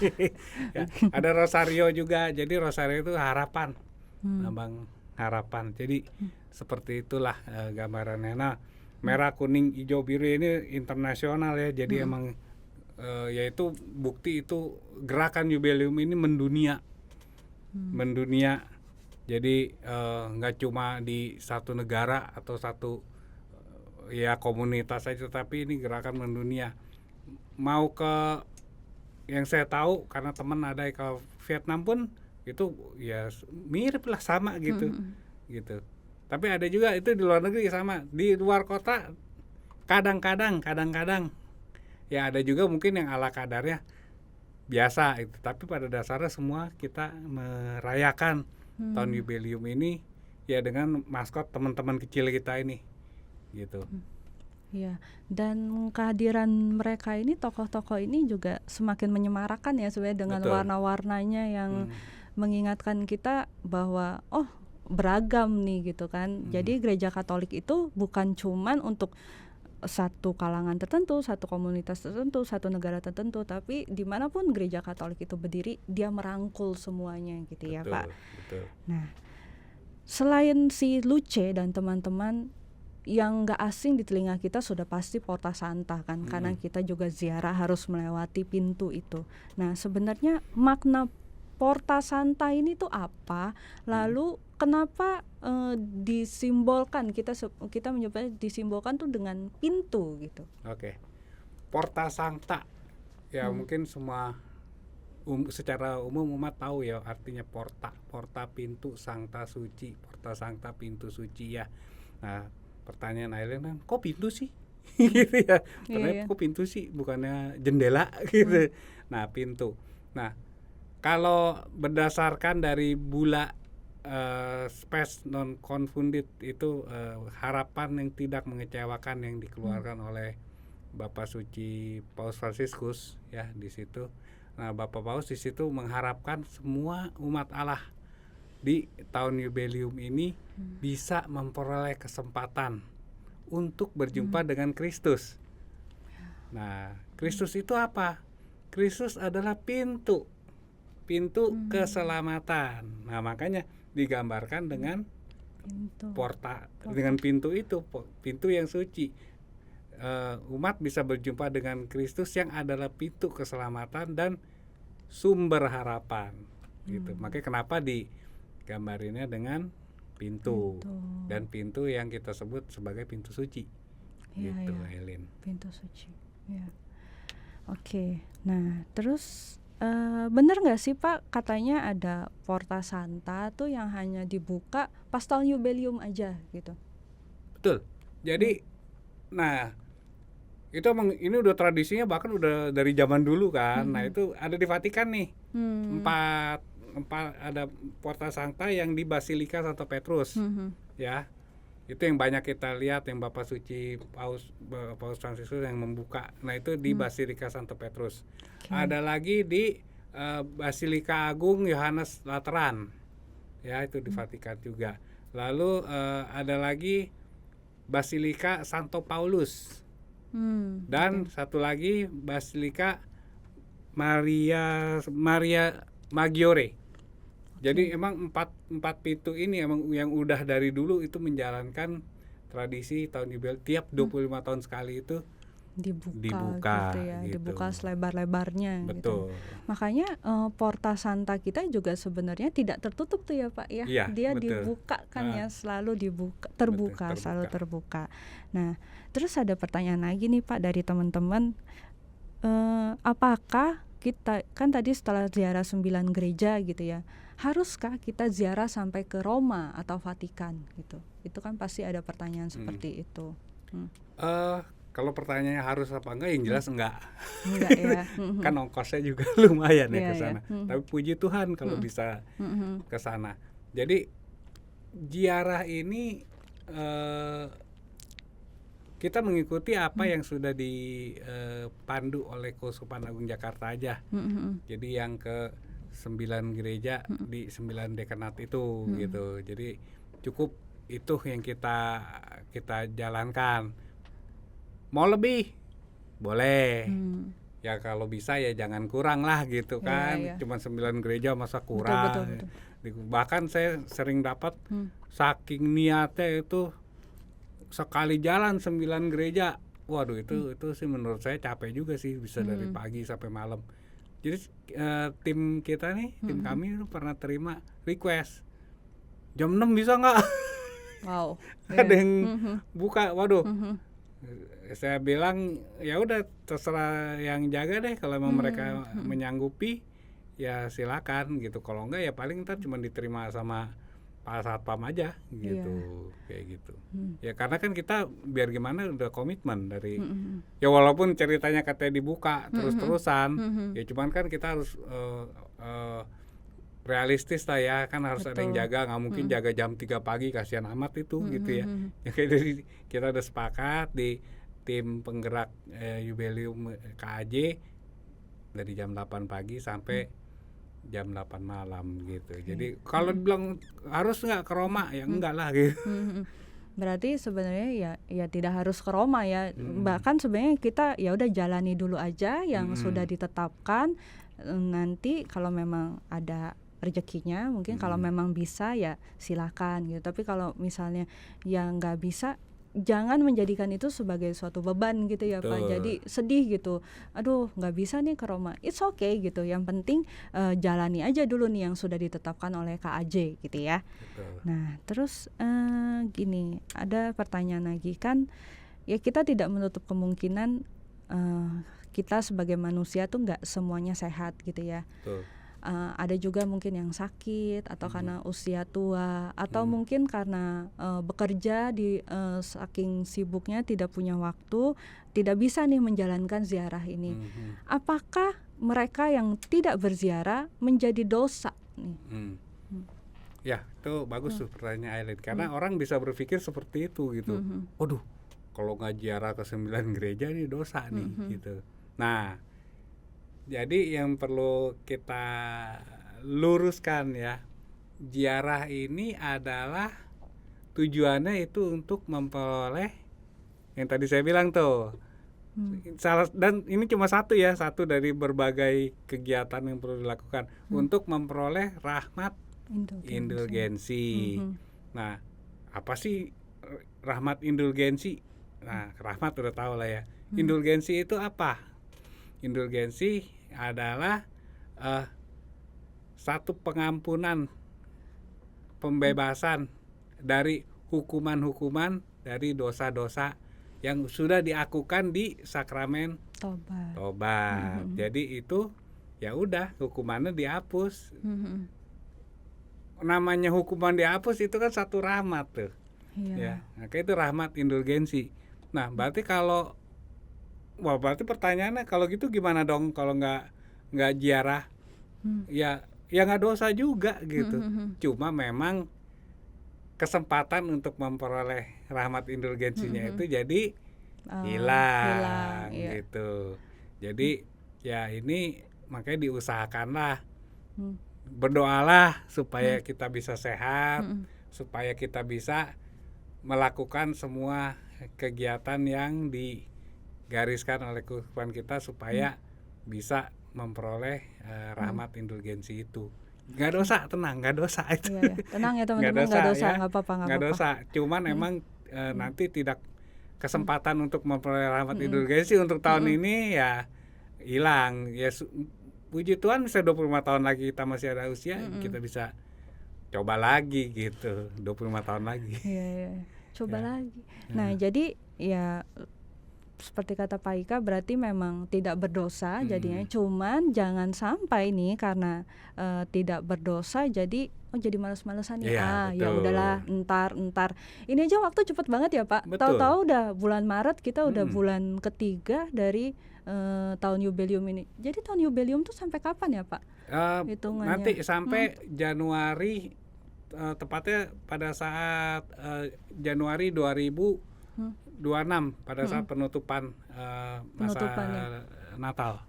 Ya, ada rosario juga. Jadi rosario itu harapan, lambang harapan. Jadi seperti itulah gambarannya. Nah, merah, kuning, hijau, biru ini internasional ya. Jadi emang yaitu bukti itu gerakan jubileum ini mendunia. Jadi nggak cuma di satu negara atau satu ya komunitas saja, tapi ini gerakan mendunia. Mau ke yang saya tahu karena teman ada ke Vietnam pun itu ya mirip lah sama gitu. Gitu. Tapi ada juga itu di luar negeri sama, di luar kota kadang-kadang ya ada juga mungkin yang ala kadarnya biasa itu, tapi pada dasarnya semua kita merayakan tahun jubileum ini ya dengan maskot teman-teman kecil kita ini gitu. Ya, dan kehadiran mereka ini, tokoh-tokoh ini juga semakin menyemarakan ya sebenarnya dengan warna-warnanya yang mengingatkan kita bahwa beragam nih gitu kan. Jadi gereja Katolik itu bukan cuman untuk satu kalangan tertentu, satu komunitas tertentu, satu negara tertentu, tapi dimanapun gereja Katolik itu berdiri, dia merangkul semuanya gitu. Betul, ya Pak. Betul. Nah, selain si Luce dan teman-teman, yang gak asing di telinga kita sudah pasti Porta Santa kan, karena kita juga ziarah harus melewati pintu itu. Nah, sebenarnya makna Porta Santa ini tuh apa? Lalu kenapa disimbolkan, kita menyebutnya disimbolkan tuh dengan pintu gitu. Oke. Porta Santa ya mungkin semua secara umum umat tahu ya artinya porta pintu, Sancta suci, Porta Sancta pintu suci ya. Nah, pertanyaan Aileen kan, kok pintu sih? gitu ya. Ternyata kok pintu sih, bukannya jendela gitu. Nah, pintu. Nah, kalau berdasarkan dari bula Spes non confundit itu harapan yang tidak mengecewakan yang dikeluarkan oleh Bapak Suci Paus Fransiskus ya di situ. Nah, Bapak Paus di situ mengharapkan semua umat Allah di tahun jubileum ini bisa memperoleh kesempatan untuk berjumpa dengan Kristus. Nah, Kristus itu apa? Kristus adalah pintu keselamatan. Nah, makanya digambarkan dengan Pintu. dengan pintu itu, pintu yang suci. Umat bisa berjumpa dengan Kristus yang adalah pintu keselamatan dan sumber harapan. Gitu. Makanya kenapa digambarinnya dengan pintu. Dan pintu yang kita sebut sebagai pintu suci. Iya, Gitu, iya. Helin. Pintu suci. Ya. Oke. Nah, terus bener nggak sih Pak, katanya ada Porta Santa tuh yang hanya dibuka pas tahun jubileum aja gitu. Betul. Jadi, nah itu emang ini udah tradisinya bahkan udah dari zaman dulu kan. Nah itu ada di Vatikan nih. Empat ada Porta Santa yang di Basilika Santo Petrus. Ya. Itu yang banyak kita lihat, yang Bapak Suci Paus Fransiskus yang membuka. Nah itu di Basilika Santo Petrus. Ada lagi di Basilika Agung Yohanes Lateran. Ya itu di Vatikan juga. Lalu ada lagi Basilika Santo Paulus. Dan satu lagi Basilika Maria Maggiore. Jadi emang empat pintu ini emang yang udah dari dulu itu menjalankan tradisi tahun jubileum tiap 25 tahun sekali itu dibuka gitu ya, gitu. dibuka selebar-lebarnya gitu. Betul. Makanya Porta Santa kita juga sebenarnya tidak tertutup tuh ya Pak ya. Iya, Dia betul. dibuka kan ya, selalu terbuka, Betul, selalu terbuka. Nah, terus ada pertanyaan lagi nih Pak dari teman-teman. Apakah kita kan tadi setelah ziarah 9 gereja gitu ya, haruskah kita ziarah sampai ke Roma atau Vatikan gitu? Itu kan pasti ada pertanyaan seperti itu. Kalau pertanyaannya harus apa enggak, yang jelas enggak. Enggak ya. Kan ongkosnya juga lumayan ya Iya, ke sana. iya. Tapi puji Tuhan kalau bisa ke sana. Jadi ziarah ini kita mengikuti apa yang sudah dipandu oleh Keuskupan Agung Jakarta aja. Jadi yang ke 9 gereja di 9 dekanat itu gitu. Jadi cukup itu yang kita jalankan. Mau lebih boleh. Ya kalau bisa ya jangan kurang lah gitu kan. Iya. Cuma 9 gereja masa kurang. Betul. Bahkan saya sering dapat saking niatnya itu sekali jalan 9 gereja. Waduh itu sih menurut saya capek juga sih, bisa dari pagi sampai malam. Jadi tim kita nih, tim kami itu pernah terima request jam 6 bisa nggak? Wow. Ada yang buka, waduh. Saya bilang ya udah terserah yang jaga deh, kalau memang mereka menyanggupi ya silakan gitu. Kalau enggak ya paling ntar cuma diterima sama Pak Satpam aja gitu. Kayak gitu. Ya karena kan kita biar gimana udah komitmen dari ya walaupun ceritanya katanya dibuka terus-terusan ya cuman kan kita harus realistis lah ya, kan harus ada yang jaga, nggak mungkin jaga jam 3 pagi, kasihan amat itu gitu ya. Ya kayak dari kita udah sepakat di tim penggerak jubileum KAJ dari jam 8 pagi sampai jam 8 malam gitu. Jadi kalau bilang harus nggak ke Roma ya enggak lah gitu. Berarti sebenarnya ya tidak harus ke Roma ya. Bahkan sebenarnya kita ya udah jalani dulu aja yang sudah ditetapkan. Nanti kalau memang ada rezekinya, mungkin kalau memang bisa ya silakan gitu. Tapi kalau misalnya yang nggak bisa, jangan menjadikan itu sebagai suatu beban gitu ya Pak. Jadi sedih gitu, aduh nggak bisa nih ke Roma. It's okay gitu, yang penting jalani aja dulu nih yang sudah ditetapkan oleh KAJ gitu ya. Nah terus gini, ada pertanyaan lagi kan, ya kita tidak menutup kemungkinan kita sebagai manusia tuh nggak semuanya sehat gitu ya. Ada juga mungkin yang sakit atau karena usia tua atau mungkin karena bekerja di saking sibuknya tidak punya waktu, tidak bisa nih menjalankan ziarah ini. Apakah mereka yang tidak berziarah menjadi dosa nih? Ya itu bagus tuh pertanyaan Aileen, karena orang bisa berpikir seperti itu gitu. Waduh kalau nggak ziarah ke 9 gereja nih dosa nih gitu. Nah jadi yang perlu kita luruskan ya, ziarah ini adalah tujuannya itu untuk memperoleh yang tadi saya bilang tuh, Dan ini cuma satu dari berbagai kegiatan yang perlu dilakukan untuk memperoleh rahmat indulgensi. Nah, apa sih rahmat indulgensi? Nah, rahmat udah tahu lah ya. Indulgensi itu apa? Indulgensi adalah satu pengampunan, pembebasan dari hukuman-hukuman dari dosa-dosa yang sudah diakukan di sakramen tobat. Jadi itu ya udah hukumannya dihapus. Namanya hukuman dihapus itu kan satu rahmat tuh. Ya, maka itu rahmat indulgensi. Nah, berarti berarti pertanyaannya kalau gitu gimana dong kalau nggak ziarah? Ya nggak dosa juga gitu. Cuma memang kesempatan untuk memperoleh rahmat indulgensinya itu jadi hilang gitu. Jadi ya ini makanya diusahakanlah, berdoalah supaya kita bisa sehat, supaya kita bisa melakukan semua kegiatan yang digariskan oleh Tuhan kita supaya bisa memperoleh rahmat indulgensi itu. Nggak dosa, tenang, nggak dosa itu. Tenang ya teman-teman, nggak dosa, nggak apa-apa. Nggak dosa, cuman emang nanti tidak kesempatan untuk memperoleh rahmat indulgensi untuk tahun ini ya hilang. Ya puji Tuhan bisa 25 tahun lagi kita masih ada usia, kita bisa coba lagi gitu, 25 tahun lagi. Coba lagi. Nah, jadi ya seperti kata Pak Ika, berarti memang tidak berdosa jadinya. Cuman jangan sampai nih karena tidak berdosa jadi jadi malas-malasan ya. Ya udahlah, entar. Ini aja waktu cepet banget ya Pak. Tahu-tahu udah bulan Maret, kita udah bulan ketiga dari tahun jubileum ini. Jadi tahun jubileum tuh sampai kapan ya Pak? Hitungannya. Nanti sampai Januari, tepatnya pada saat Januari 2026 pada saat penutupan masa Natal.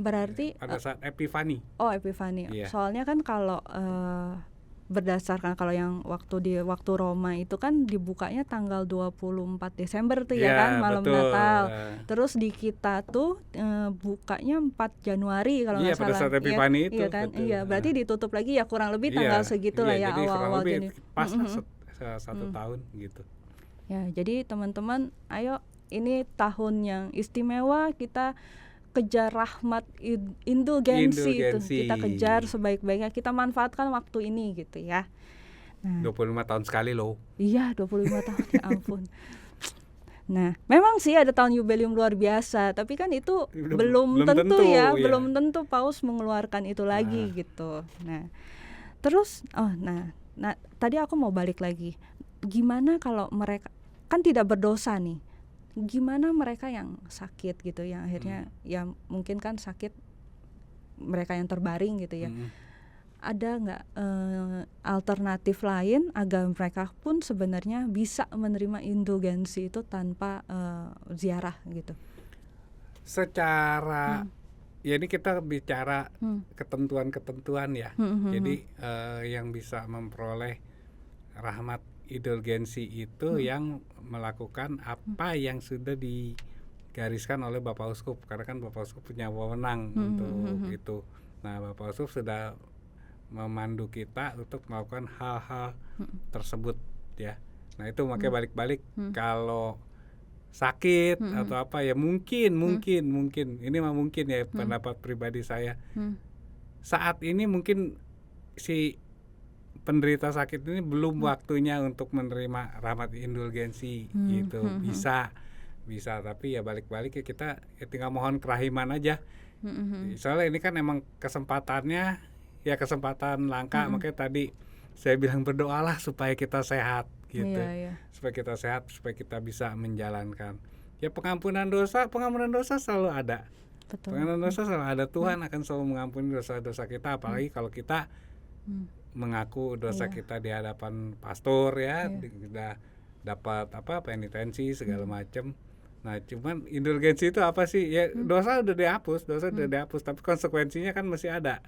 Berarti pada saat Epifani. Epifani. Soalnya kan kalau berdasarkan kalau yang waktu Roma itu kan dibukanya tanggal 24 Desember tuh ya kan, malam betul. Natal. Terus di kita tuh bukanya 4 Januari kalau nggak salah. Pada saat Epifani itu. Iya kan? Iya, berarti ditutup lagi ya kurang lebih tanggal segitu lah ya, awal-awal jadi pas satu tahun gitu. Ya, jadi teman-teman, ayo ini tahun yang istimewa, kita kejar rahmat indulgensi itu. Kita kejar sebaik-baiknya, kita manfaatkan waktu ini gitu ya. Nah, 25 tahun sekali loh. Iya, 25 tahun ya ampun. Nah, memang sih ada tahun jubileum luar biasa, tapi kan itu belum tentu ya, belum tentu Paus mengeluarkan itu lagi gitu. Nah, terus tadi aku mau balik lagi. Gimana kalau mereka kan tidak berdosa nih? Gimana mereka yang sakit gitu, yang akhirnya ya mungkin kan sakit, mereka yang terbaring gitu ya. Ada nggak alternatif lain agar mereka pun sebenarnya bisa menerima indulgensi itu tanpa ziarah gitu? Secara ya ini kita bicara ketentuan-ketentuan ya. Jadi yang bisa memperoleh rahmat indulgensi itu yang melakukan apa yang sudah digariskan oleh Bapak Uskup, karena kan Bapak Uskup punya wewenang untuk itu. Nah, Bapak Uskup sudah memandu kita untuk melakukan hal-hal tersebut ya. Nah, itu makanya balik-balik kalau sakit atau apa ya mungkin ini mah mungkin ya pendapat pribadi saya. Saat ini mungkin si penderita sakit ini belum waktunya untuk menerima rahmat indulgensi gitu. Bisa tapi ya balik-balik ya kita tinggal mohon kerahiman aja. Soalnya ini kan emang kesempatannya ya kesempatan langka, makanya tadi saya bilang berdoalah supaya kita sehat gitu. Supaya kita sehat, supaya kita bisa menjalankan. Ya pengampunan dosa selalu ada. Betul. Pengampunan dosa selalu ada. Tuhan akan selalu mengampuni dosa-dosa kita, apalagi kalau kita mengaku dosa kita di hadapan pastor ya, sudah dapat penitensi segala macam. Nah, cuman indulgensi itu apa sih? Ya dosa udah dihapus, tapi konsekuensinya kan masih ada.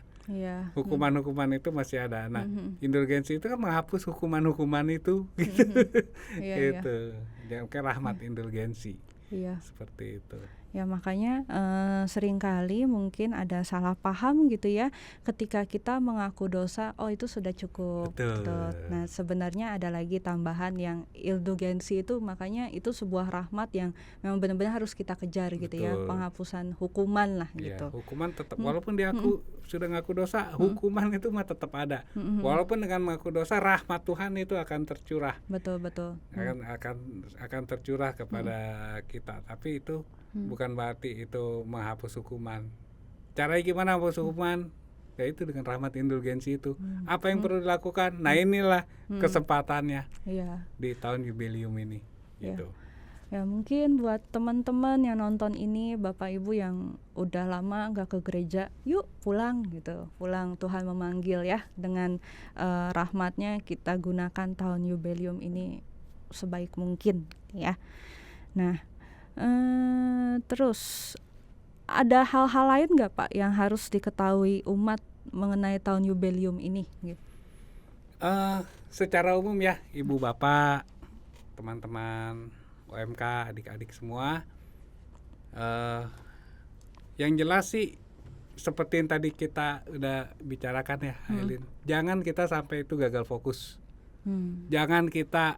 Hukuman-hukuman itu masih ada. Nah, indulgensi itu kan menghapus hukuman-hukuman itu gitu. Gitu. Jadi rahmat indulgensi. Iya. Seperti itu. Ya makanya seringkali mungkin ada salah paham gitu ya ketika kita mengaku dosa, oh itu sudah cukup. Betul. Nah sebenarnya ada lagi tambahan yang indulgensi itu, makanya itu sebuah rahmat yang memang benar-benar harus kita kejar gitu ya, Betul. penghapusan hukuman lah Ya, gitu. hukuman tetap Mm. walaupun dia sudah ngaku dosa, hukuman itu mah tetap ada. Walaupun dengan mengaku dosa, rahmat Tuhan itu akan tercurah. Betul. akan tercurah kepada kita, tapi itu bukan berarti itu menghapus hukuman. Caranya gimana menghapus hukuman? Ya itu dengan rahmat indulgensi itu. Apa yang perlu dilakukan? Nah inilah kesempatannya Iya. di tahun jubileum ini. Ya. Gitu. Ya mungkin buat teman-teman yang nonton ini, Bapak Ibu yang udah lama nggak ke gereja, yuk pulang gitu, pulang, Tuhan memanggil ya. Dengan rahmatnya kita gunakan tahun jubileum ini sebaik mungkin ya. Nah terus ada hal-hal lain nggak Pak yang harus diketahui umat mengenai tahun jubileum ini gitu? Secara umum ya, ibu bapak, teman-teman OMK, adik-adik semua, yang jelas sih seperti yang tadi kita udah bicarakan ya, Aileen, jangan kita sampai itu gagal fokus. Jangan kita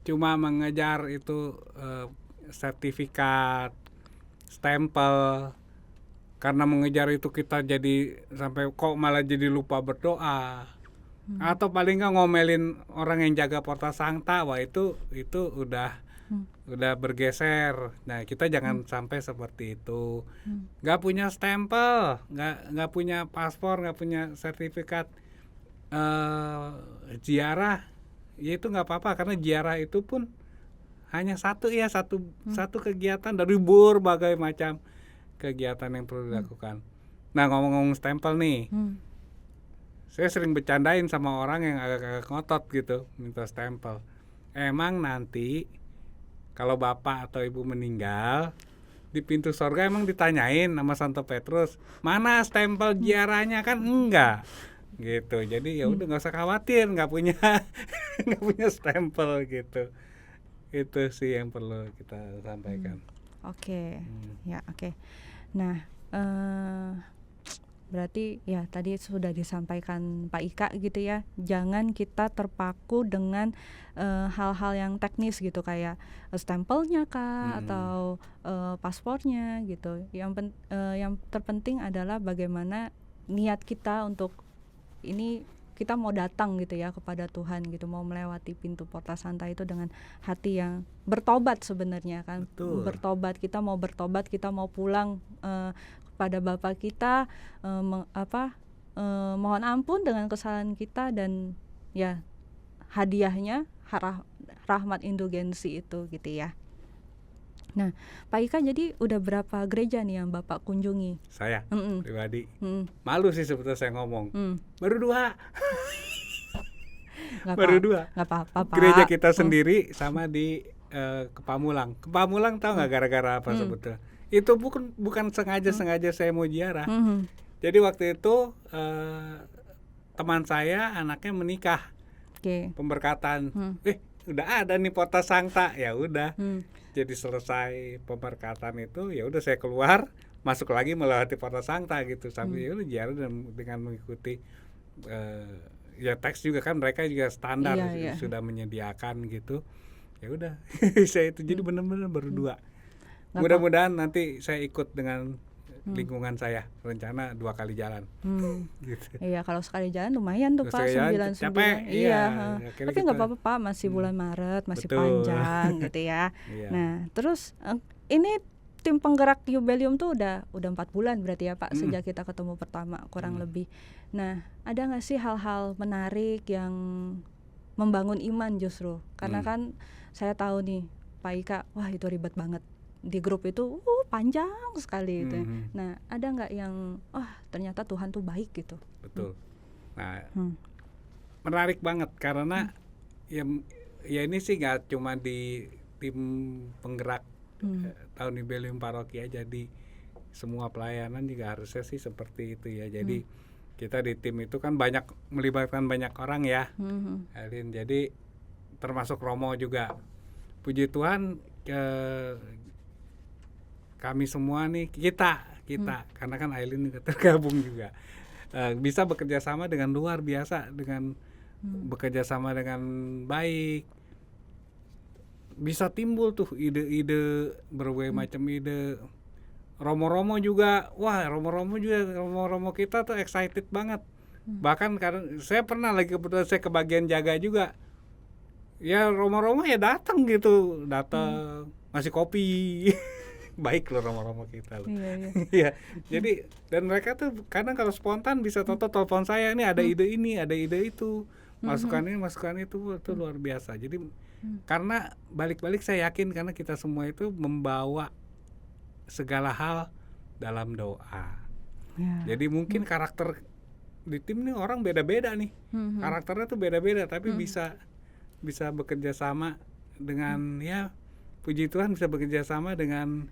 cuma mengejar itu sertifikat, stempel. Karena mengejar itu kita jadi sampai kok malah jadi lupa berdoa. Atau paling nggak ngomelin orang yang jaga Porta Sankta, wah itu udah bergeser. Nah kita jangan sampai seperti itu. Nggak punya stempel, nggak punya paspor, nggak punya sertifikat ziarah, ya itu nggak apa-apa, karena ziarah itu pun hanya satu kegiatan dari berbagai macam kegiatan yang perlu dilakukan. Nah ngomong-ngomong stempel nih, saya sering bercandain sama orang yang agak-agak ngotot gitu minta stempel. Emang nanti kalau bapak atau ibu meninggal di pintu sorga emang ditanyain sama Santo Petrus, mana stempel ziarahnya? Kan enggak gitu. Jadi ya udah nggak usah khawatir, nggak punya stempel gitu. Itu sih yang perlu kita sampaikan. Oke. Nah, berarti ya tadi sudah disampaikan Pak Ika gitu ya. Jangan kita terpaku dengan hal-hal yang teknis gitu, kayak stempelnya kah atau paspornya gitu. Yang terpenting adalah bagaimana niat kita untuk ini, kita mau datang gitu ya kepada Tuhan gitu, mau melewati pintu Porta Sankta itu dengan hati yang bertobat sebenarnya kan. Betul. Bertobat, kita mau pulang kepada Bapa kita, mohon ampun dengan kesalahan kita, dan ya hadiahnya rahmat indulgensi itu gitu ya. Nah, Pak Ika, jadi udah berapa gereja nih yang Bapak kunjungi? Saya pribadi Malu sih sebetulnya saya ngomong. Baru 2. Nggak apa-apa, Pak. Gereja kita sendiri sama di Kepamulang. Kepamulang tahu nggak gara-gara apa sebetulnya? Itu bukan sengaja saya mau ziarah. Jadi waktu itu teman saya anaknya menikah. Pemberkatan. Udah ada nih Porta Sankta, ya udah. Jadi selesai pemberkatan itu, ya udah saya keluar, masuk lagi melewati Porta Sankta gitu, sambil ya udah ziarah dengan mengikuti ya teks juga kan, mereka juga standar sudah menyediakan gitu. Ya udah saya itu jadi benar-benar baru 2. Mudah-mudahan nanti saya ikut dengan lingkungan saya, rencana 2 kali jalan. Gitu. Iya, kalau sekali jalan lumayan tuh Pak, 9. Iya. Tapi nggak apa-apa Pak, masih bulan Maret, masih panjang gitu ya. Iya. Nah, terus ini tim penggerak jubileum tuh udah 4 bulan berarti ya Pak, sejak kita ketemu pertama kurang lebih. Nah, ada nggak sih hal-hal menarik yang membangun iman justru? Karena kan saya tahu nih Pak Ika, wah itu ribet banget. Di grup itu panjang sekali itu. Nah, ada nggak yang ternyata Tuhan tuh baik gitu? Betul. Nah, menarik banget karena ya ini sih nggak cuma di tim penggerak tahun jubileum paroki aja, di semua pelayanan juga harusnya sih seperti itu ya. Jadi kita di tim itu kan melibatkan banyak orang ya, Alin. Jadi termasuk Romo juga. Puji Tuhan kami semua nih, kita karena kan Aileen juga tergabung juga, bisa bekerja sama dengan luar biasa, dengan bekerja sama dengan baik, bisa timbul tuh ide-ide berbagai macam ide. Romo-romo juga, romo-romo kita tuh excited banget. Bahkan karena saya pernah lagi kebetulan saya kebagian jaga juga, ya romo-romo ya datang ngasih kopi. Baik loh romo-romo kita loh. Iya. Ya, jadi dan mereka tuh kadang kalau spontan bisa telepon saya, ini ada ide ini, ada ide itu, masukan ini, masukan itu luar biasa. Jadi karena balik-balik saya yakin karena kita semua itu membawa segala hal dalam doa. Jadi mungkin karakter di tim nih orang beda-beda nih, karakternya tuh beda-beda, tapi bisa bekerja sama dengan ya puji Tuhan bisa bekerja sama dengan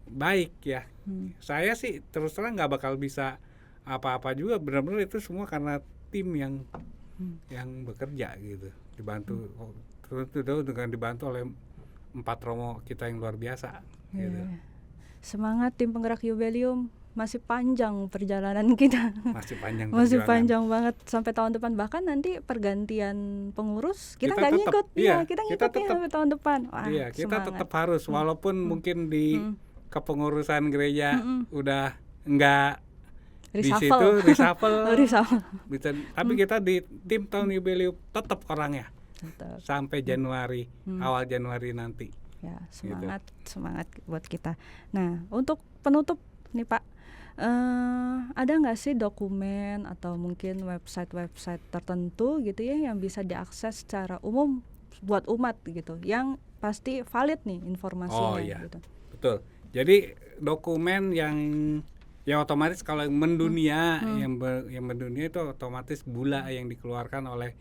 baik ya. Saya sih terus terang nggak bakal bisa apa-apa juga, benar-benar itu semua karena tim yang bekerja gitu, dibantu dengan dibantu oleh 4 romo kita yang luar biasa gitu. Semangat tim penggerak Yubelium, masih panjang perjalanan kita. Masih panjang banget sampai tahun depan, bahkan nanti pergantian pengurus kita nggak ngikut. Kita ngikut sampai tahun depan. Wah, iya, kita tetap harus walaupun mungkin di kepengurusan gereja udah nggak di situ reshuffle. Bisa, tapi kita di tim tahun Yubelium tetap orangnya sampai Januari, awal Januari nanti. Ya, semangat buat kita. Nah, untuk penutup nih Pak, ada nggak sih dokumen atau mungkin website tertentu gitu ya yang bisa diakses secara umum buat umat gitu, yang pasti valid nih informasinya? Gitu. Betul. Jadi dokumen yang otomatis kalau yang mendunia, yang mendunia itu otomatis bula yang dikeluarkan oleh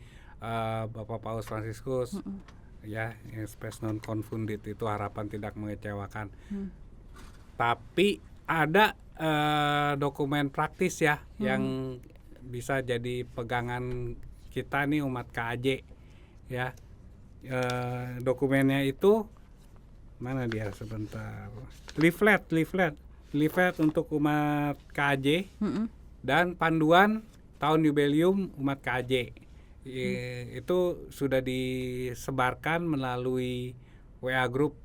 Bapak Paus Fransiskus. Ya, yang Spes Non Confundit itu harapan tidak mengecewakan. Tapi ada dokumen praktis ya yang bisa jadi pegangan kita nih umat KAJ ya. Dokumennya itu mana dia sebentar, leaflet untuk umat KAJ dan panduan tahun Yubelium umat KAJ. Itu sudah disebarkan melalui WA Group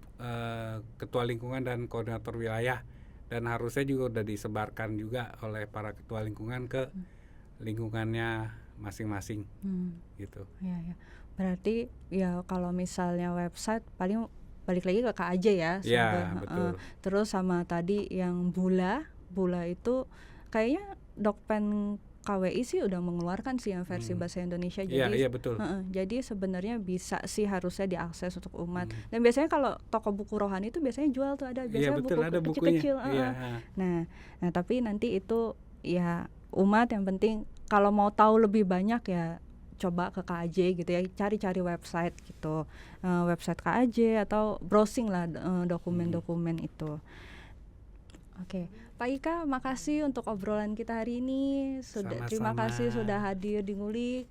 Ketua Lingkungan dan Koordinator Wilayah, dan harusnya juga sudah disebarkan juga oleh para ketua lingkungan ke lingkungannya masing-masing gitu. Ya. Berarti ya kalau misalnya website paling balik lagi ke KAJ ya. Betul. Terus sama tadi yang bula itu kayaknya Dokpen KWI sih udah mengeluarkan sih yang versi bahasa Indonesia. Jadi betul. Jadi sebenarnya bisa sih harusnya diakses untuk umat. Dan biasanya kalau toko buku rohani itu biasanya jual tuh, ada biasanya buku kecil-kecil. Nah, tapi nanti itu ya umat yang penting kalau mau tahu lebih banyak ya coba ke KAJ gitu ya, cari-cari website gitu, website KAJ atau browsing lah dokumen-dokumen itu. Oke, Pak Ika, makasih untuk obrolan kita hari ini. Terima kasih sudah hadir di Ngulik.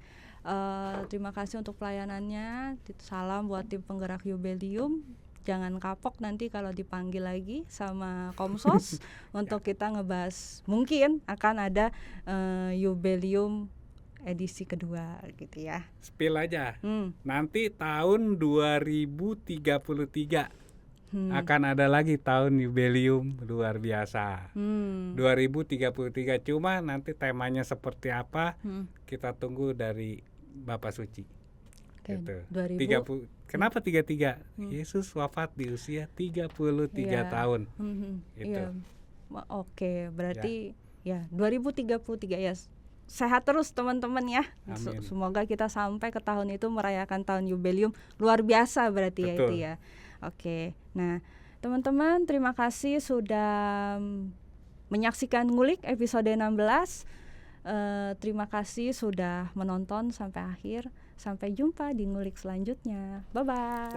Terima kasih untuk pelayanannya. Salam buat tim penggerak Yubelium. Jangan kapok nanti kalau dipanggil lagi sama Komsos untuk kita ngebahas mungkin akan ada Yubelium edisi kedua gitu ya. Spill aja. Nanti tahun 2033 akan ada lagi tahun Yubelium luar biasa. 2033, cuma nanti temanya seperti apa kita tunggu dari Bapak Suci. Gitu. 30. Kenapa 33? Yesus wafat di usia 33 tahun. Gitu. Iya. Oke, berarti ya 2033 ya. Sehat terus teman-teman ya. Semoga kita sampai ke tahun itu merayakan tahun Yubelium luar biasa berarti. Betul. Ya itu ya. Oke, nah teman-teman terima kasih sudah menyaksikan Ngulik episode 16. Terima kasih sudah menonton sampai akhir. Sampai jumpa di Ngulik selanjutnya. Bye-bye.